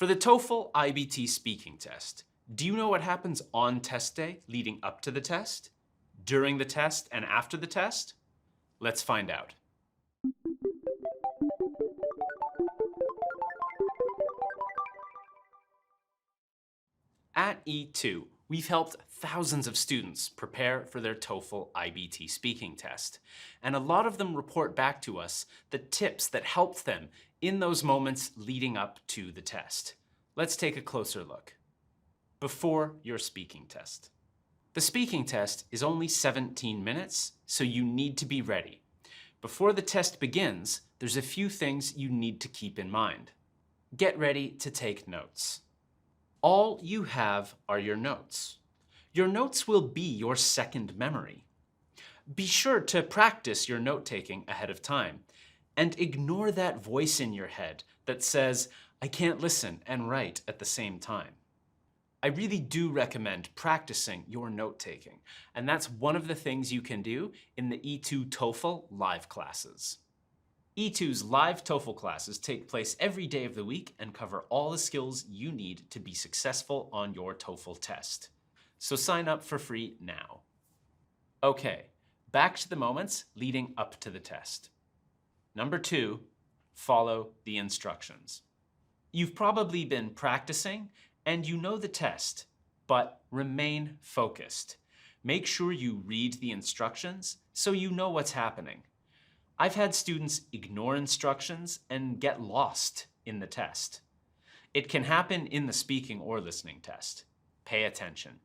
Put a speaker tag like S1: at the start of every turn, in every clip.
S1: For the TOEFL IBT speaking test, do you know what happens on test day leading up to the test, during the test, and after the test? Let's find out. At E2, we've helped thousands of students prepare for their TOEFL IBT speaking test, and a lot of them report back to us the tips that helped them in those moments leading up to the test. Let's take a closer look. Before your speaking test. The speaking test is only 17 minutes, so you need to be ready. Before the test begins, there's a few things you need to keep in mind. Get ready to take notes. All you have are your notes. Your notes will be your second memory. Be sure to practice your note-taking ahead of time, and ignore that voice in your head that says, "I can't listen and write at the same time." I really do recommend practicing your note-taking, and that's one of the things you can do in the E2 TOEFL live classes. E2's live TOEFL classes take place every day of the week and cover all the skills you need to be successful on your TOEFL test. So sign up for free now. Okay, back to the moments leading up to the test. Number 2, follow the instructions. You've probably been practicing and you know the test, but remain focused. Make sure you read the instructions so you know what's happening. I've had students ignore instructions and get lost in the test. It can happen in the speaking or listening test. Pay attention.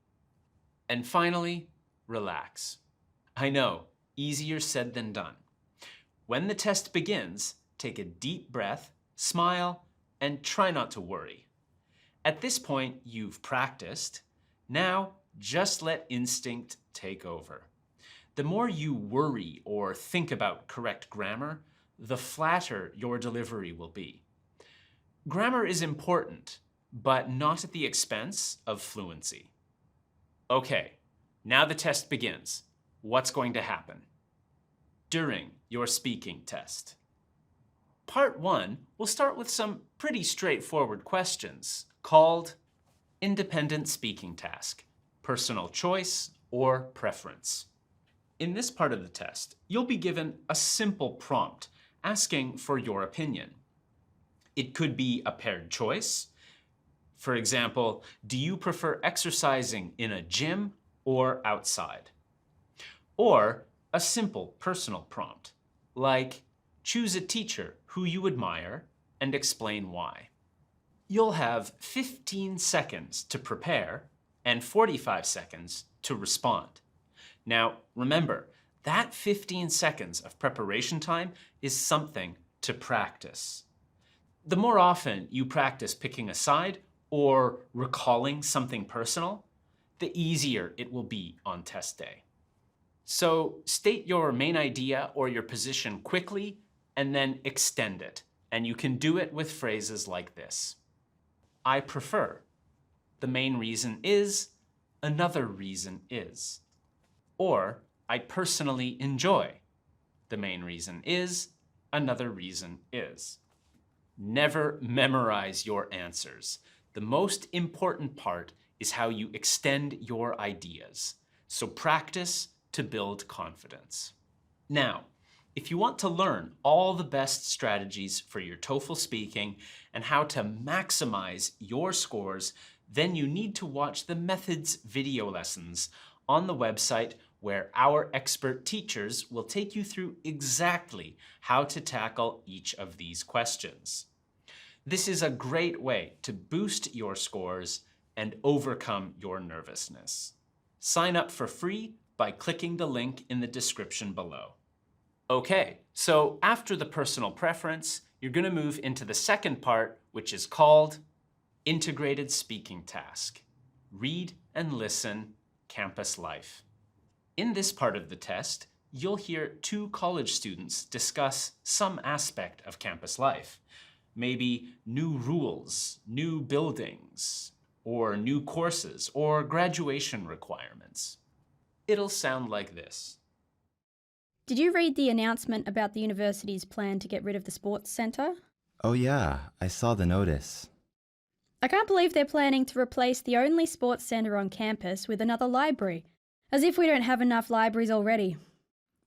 S1: And finally, relax. I know, easier said than done. When the test begins, take a deep breath, smile, and try not to worry. At this point, you've practiced. Now, just let instinct take over. The more you worry or think about correct grammar, the flatter your delivery will be. Grammar is important, but not at the expense of fluency. Okay, now the test begins. What's going to happen? During your speaking test. Part 1 will start with some pretty straightforward questions called Independent Speaking Task, Personal Choice, or Preference. In this part of the test, you'll be given a simple prompt asking for your opinion. It could be a paired choice. For example, do you prefer exercising in a gym or outside? Or a simple personal prompt, like choose a teacher who you admire and explain why. You'll have 15 seconds to prepare and 45 seconds to respond. Now, remember, that 15 seconds of preparation time is something to practice. The more often you practice picking a side or recalling something personal, the easier it will be on test day. So state your main idea or your position quickly and then extend it. And you can do it with phrases like this. I prefer. The main reason is, another reason is. Or, I personally enjoy. The main reason is, another reason is. Never memorize your answers. The most important part is how you extend your ideas. So practice to build confidence. Now, if you want to learn all the best strategies for your TOEFL speaking and how to maximize your scores, then you need to watch the methods video lessons on the website where our expert teachers will take you through exactly how to tackle each of these questions. This is a great way to boost your scores and overcome your nervousness. Sign up for free by clicking the link in the description below. Okay, so after the personal preference, you're going to move into the second part, which is called Integrated Speaking Task. Read and listen, campus life. In this part of the test, you'll hear 2 college students discuss some aspect of campus life. Maybe new rules, new buildings, or new courses, or graduation requirements. It'll sound like this.
S2: Did you read the announcement about the university's plan to get rid of the sports centre?
S3: Oh yeah, I saw the notice.
S2: I can't believe they're planning to replace the only sports centre on campus with another library. As if we don't have enough libraries already.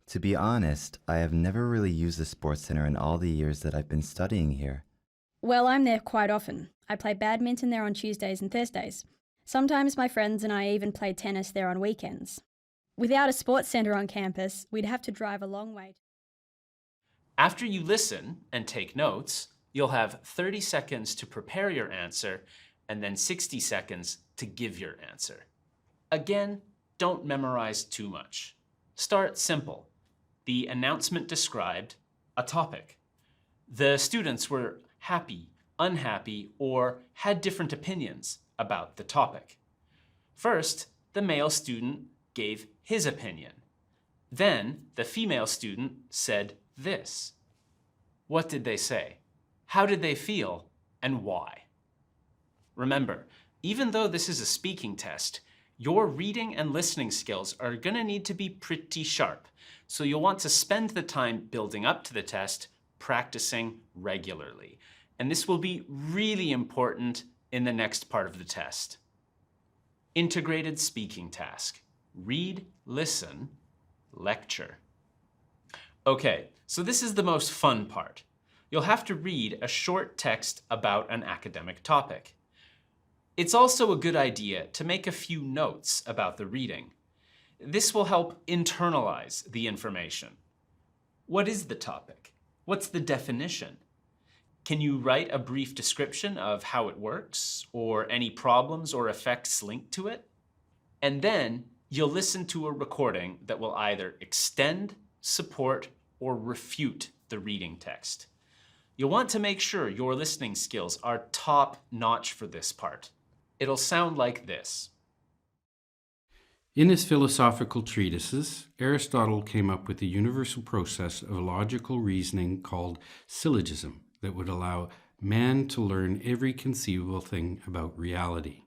S3: To be honest, I have never really used the sports center in all the years that I've been studying here.
S2: Well, I'm there quite often. I play badminton there on Tuesdays and Thursdays. Sometimes my friends and I even play tennis there on weekends. Without a sports centre on campus, we'd have to drive a long way.
S1: After you listen and take notes, you'll have 30 seconds to prepare your answer and then 60 seconds to give your answer. Again, don't memorize too much. Start simple. The announcement described a topic. The students were happy, unhappy, or had different opinions about the topic. First, the male student gave his opinion. Then, the female student said this. What did they say? How did they feel? And why? Remember, even though this is a speaking test, your reading and listening skills are going to need to be pretty sharp, so you'll want to spend the time building up to the test, practicing regularly. And this will be really important in the next part of the test. Integrated speaking task. Read, listen, lecture. Okay, so this is the most fun part. You'll have to read a short text about an academic topic. It's also a good idea to make a few notes about the reading. This will help internalize the information. What is the topic? What's the definition? Can you write a brief description of how it works, or any problems or effects linked to it? And then you'll listen to a recording that will either extend, support, or refute the reading text. You'll want to make sure your listening skills are top-notch for this part. It'll sound like this.
S4: In his philosophical treatises, Aristotle came up with a universal process of logical reasoning called syllogism that would allow man to learn every conceivable thing about reality.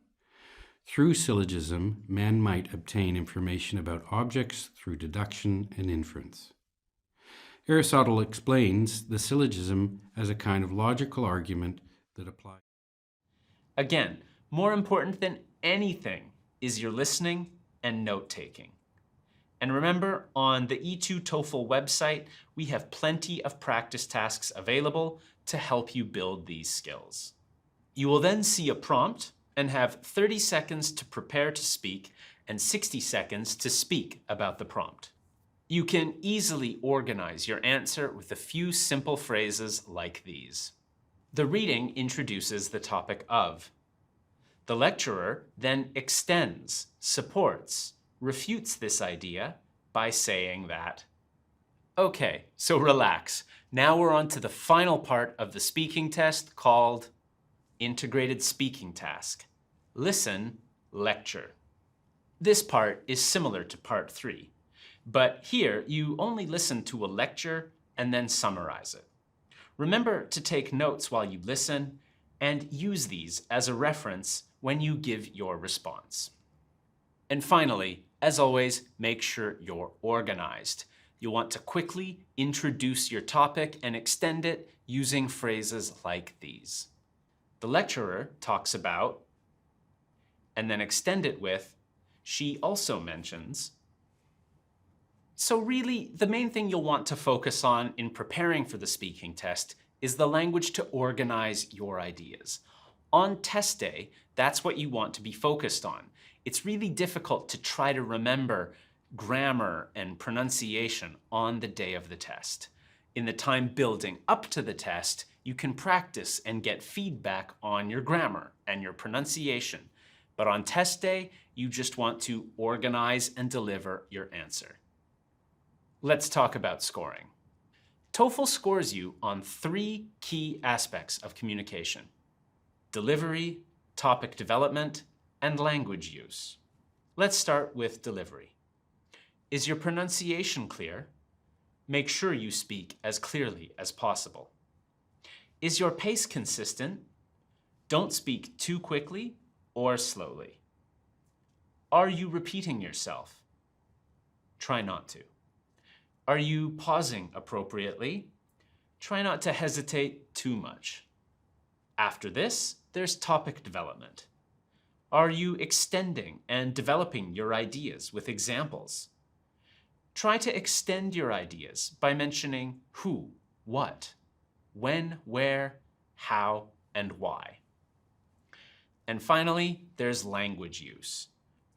S4: Through syllogism, man might obtain information about objects through deduction and inference. Aristotle explains the syllogism as a kind of logical argument that applies.
S1: Again, more important than anything is your listening and note-taking. And remember, on the E2 TOEFL website, we have plenty of practice tasks available to help you build these skills. You will then see a prompt and have 30 seconds to prepare to speak and 60 seconds to speak about the prompt. You can easily organize your answer with a few simple phrases like these. The reading introduces the topic of. The lecturer then extends, supports, refutes this idea by saying that. Okay, so relax. Now we're on to the final part of the speaking test called Integrated Speaking Task. Listen, lecture. This part is similar to part 3, but here you only listen to a lecture and then summarize it. Remember to take notes while you listen and use these as a reference when you give your response. And finally, as always, make sure you're organized. You'll want to quickly introduce your topic and extend it using phrases like these. The lecturer talks about, and then extend it with, she also mentions. So really, the main thing you'll want to focus on in preparing for the speaking test is the language to organize your ideas. On test day, that's what you want to be focused on. It's really difficult to try to remember grammar and pronunciation on the day of the test. In the time building up to the test, you can practice and get feedback on your grammar and your pronunciation. But on test day, you just want to organize and deliver your answer. Let's talk about scoring. TOEFL scores you on 3 key aspects of communication: delivery, topic development, and language use. Let's start with delivery. Is your pronunciation clear? Make sure you speak as clearly as possible. Is your pace consistent? Don't speak too quickly or slowly. Are you repeating yourself? Try not to. Are you pausing appropriately? Try not to hesitate too much. After this, there's topic development. Are you extending and developing your ideas with examples? Try to extend your ideas by mentioning who, what, when, where, how, and why. And finally, there's language use.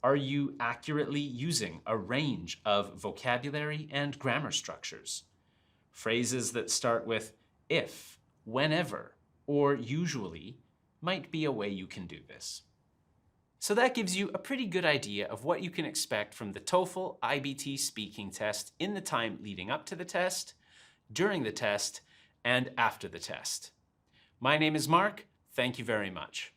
S1: Are you accurately using a range of vocabulary and grammar structures? Phrases that start with if, whenever, or usually might be a way you can do this. So that gives you a pretty good idea of what you can expect from the TOEFL IBT speaking test in the time leading up to the test, during the test, and after the test. My name is Mark. Thank you very much.